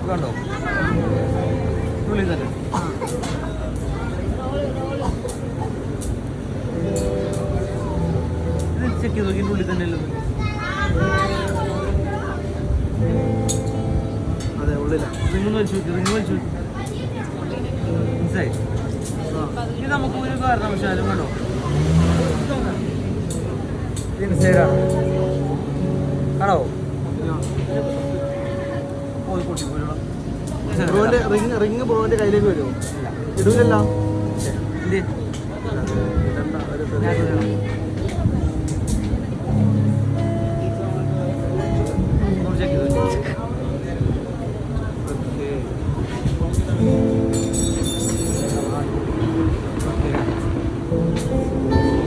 കണ്ടോ ഉള്ളിൽ തന്നെ ഇത് ചെക്ക് ചെയ്ത് നോക്കി ഉള്ളിൽ തന്നെ ഉള്ളത് അതെ ഉള്ളിലാണ് റിങ് വലിച്ചു മനസ്സിലായി ഇത് നമുക്ക് ഒരു കാരണവശാലും കണ്ടോ ഇൻസൈഡാണ് ആണോ പൊട്ടി പോലുള്ള റിങ് ബ്രോന്റെ കയ്യിലേക്ക് വരുമോ ഇടൂലല്ലോ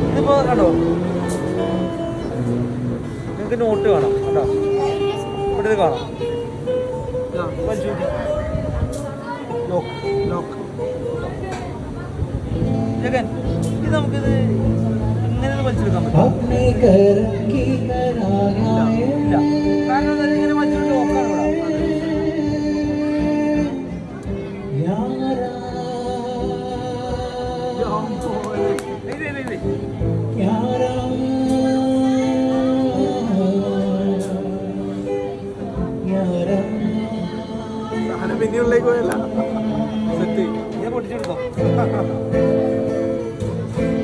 ഇതിപ്പോ കണ്ടോ നിങ്ങൾക്ക് നോട്ട് കാണാം കണ്ടോ ഇവിടെ ഇത് കാണാം ജഗൻ ഇത് നമുക്കിത് ഇങ്ങനെ വലിച്ചെടുക്കാൻ പറ്റും ഇല്ല കാരണം ഇങ്ങനെ വലിച്ചെടുത്ത് നോക്കാണ് ഇവിടെ പിന്നെയുള്ളേക്ക് പോയല്ല സെറ്റ് ഞാൻ പൊട്ടിച്ചെടുത്തോ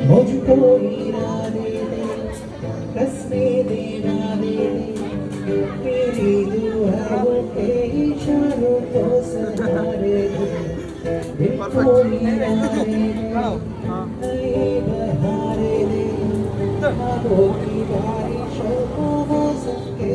मुझको हीरा दे दे कसमे देना दे दे मेरी दुआओं के इशारों को सहारे दे मुझको हीरा दे दे नए बहारे दे ख्वाबों की बारिशों को मौसम के